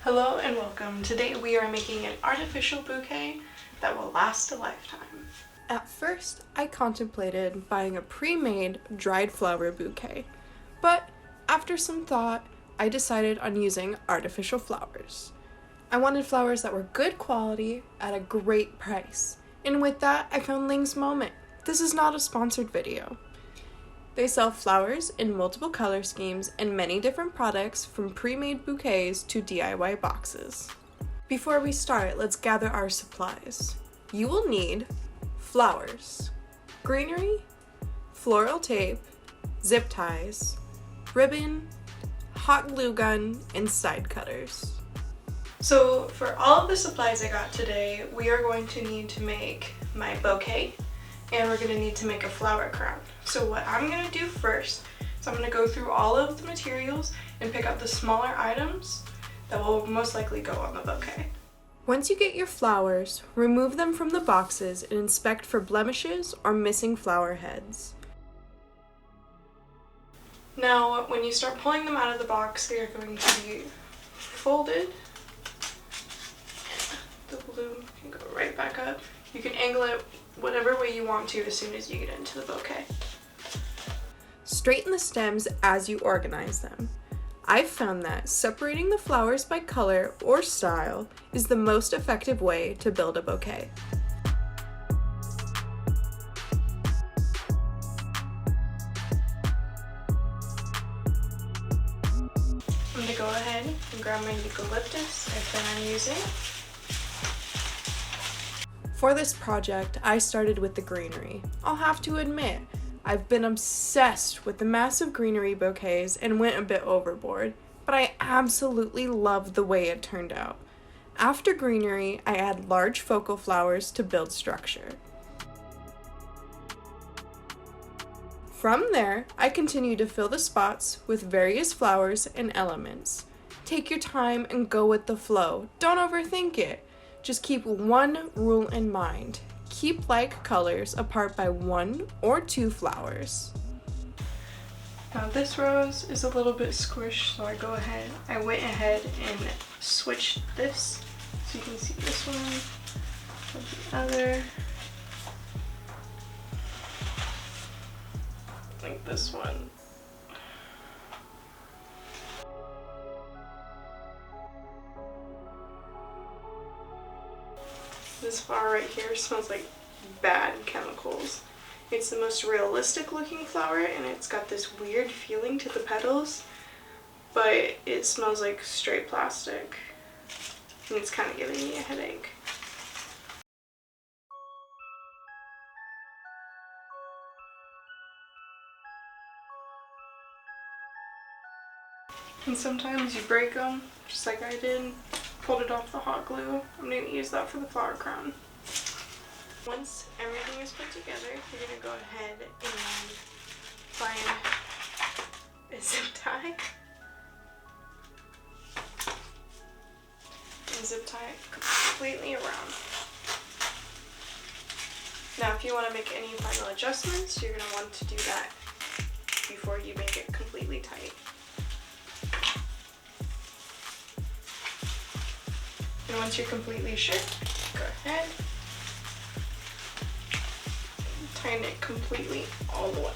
Hello and welcome. Today we are making an artificial bouquet that will last a lifetime. At first, I contemplated buying a pre-made dried flower bouquet, but after some thought, I decided on using artificial flowers. I wanted flowers that were good quality at a great price, and with that, I found Ling's Moment. This is not a sponsored video. They sell flowers in multiple color schemes and many different products from pre-made bouquets to DIY boxes. Before we start, let's gather our supplies. You will need flowers, greenery, floral tape, zip ties, ribbon, hot glue gun, and side cutters. So for all of the supplies I got today, we are going to need to make my bouquet, and we're going to need to make a flower crown. So what I'm going to do first is I'm going to go through all of the materials and pick up the smaller items that will most likely go on the bouquet. Once you get your flowers, remove them from the boxes and inspect for blemishes or missing flower heads. Now, when you start pulling them out of the box, they are going to be folded. The glue can go right back up. You can angle it whatever way you want to as soon as you get into the bouquet. Straighten the stems as you organize them. I've found that separating the flowers by color or style is the most effective way to build a bouquet. I'm going to go ahead and grab my eucalyptus I plan on using. For this project, I started with the greenery. I'll have to admit, I've been obsessed with the massive greenery bouquets and went a bit overboard, but I absolutely loved the way it turned out. After greenery, I add large focal flowers to build structure. From there, I continue to fill the spots with various flowers and elements. Take your time and go with the flow. Don't overthink it. Just keep one rule in mind. Keep like colors apart by 1 or 2 flowers. Now this rose is a little bit squished, so I went ahead and switched this. So you can see this one with the other. Like this one. This flower right here smells like bad chemicals. It's the most realistic looking flower and it's got this weird feeling to the petals, but it smells like straight plastic and it's kind of giving me a headache. And sometimes you break them, just like I did. Pulled it off the hot glue. I'm going to use that for the flower crown. Once everything is put together, you're going to go ahead and find a zip tie. And zip tie it completely around. Now if you want to make any final adjustments, you're going to want to do that before you make it completely tight. And once you're completely sure, go ahead and tighten it completely all the way.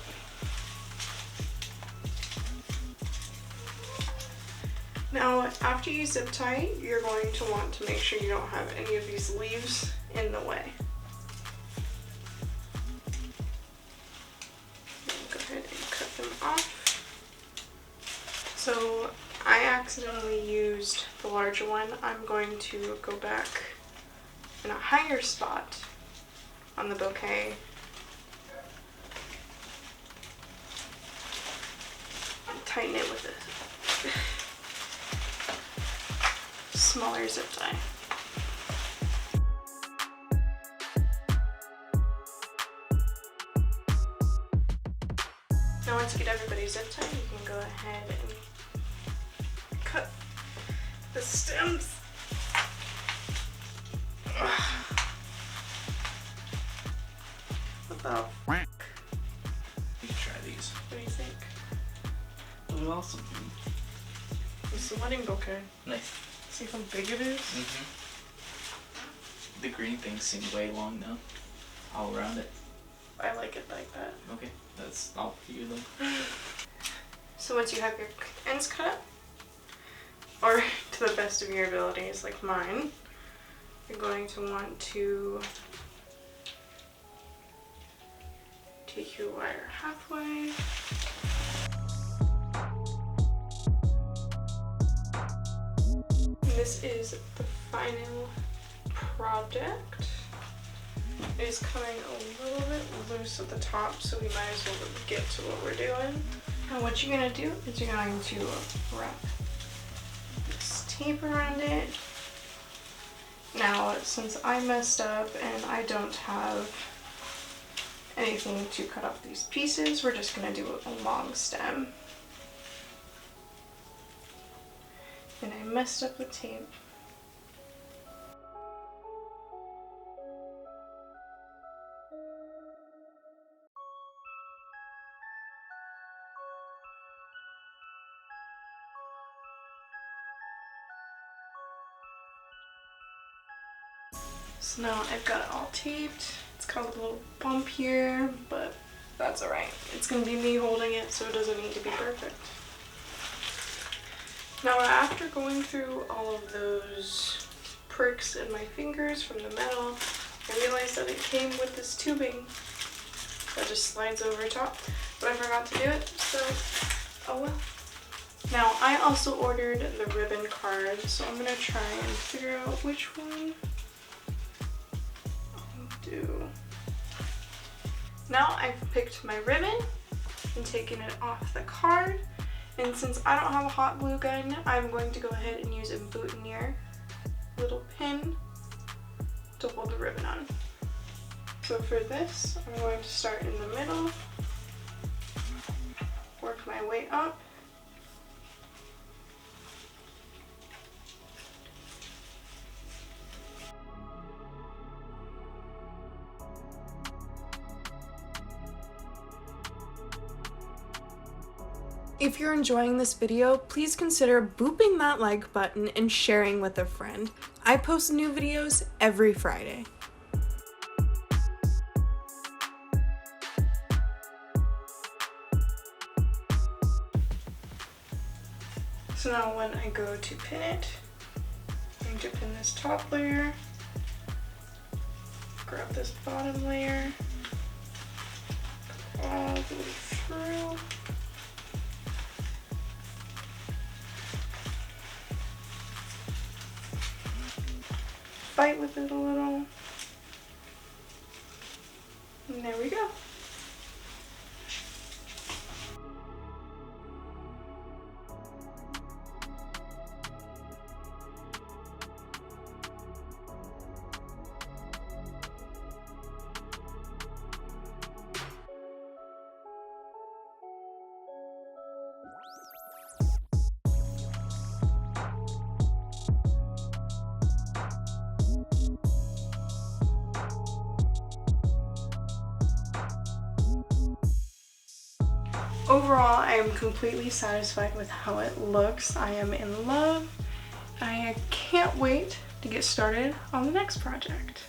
Now, after you zip tie, you're going to want to make sure you don't have any of these leaves in the way. Go ahead and cut them off. So I accidentally used the larger one. I'm going to go back in a higher spot on the bouquet and tighten it with a smaller zip tie. Now once you get everybody's zip tie, you can go ahead and cut the stems. What the f***? You can try these. What do you think? Those are awesome. It's the wedding bouquet. Nice. See how big it is? The green thing seems way long now. All around it. I like it like that. Okay, that's all for you then. So once you have your ends cut up, or to the best of your abilities, like mine, you're going to want to take your wire halfway. This is the final product. It is coming a little bit loose at the top, so we might as well get to what we're doing. Now what you're going to do is you're going to wrap this tape around it. Now since I messed up and I don't have anything to cut off these pieces, we're just going to do a long stem. And I messed up the tape. So now I've got it all taped. It's got a little bump here, but that's alright. It's going to be me holding it, so it doesn't need to be perfect. Now after going through all of those pricks in my fingers from the metal, I realized that it came with this tubing that just slides over top, but I forgot to do it, so oh well. Now I also ordered the ribbon card, so I'm going to try and figure out which one I'll do. Now I've picked my ribbon and taken it off the card. And since I don't have a hot glue gun, I'm going to go ahead and use a boutonniere little pin to hold the ribbon on. So for this, I'm going to start in the middle, work my way up, If you're enjoying this video, please consider booping that like button and sharing with a friend. I post new videos every Friday. So now when I go to pin it, I'm going to pin this top layer, grab this bottom layer, all the way through. Fight with it a little, and there we go. Overall, I am completely satisfied with how it looks. I am in love. I can't wait to get started on the next project.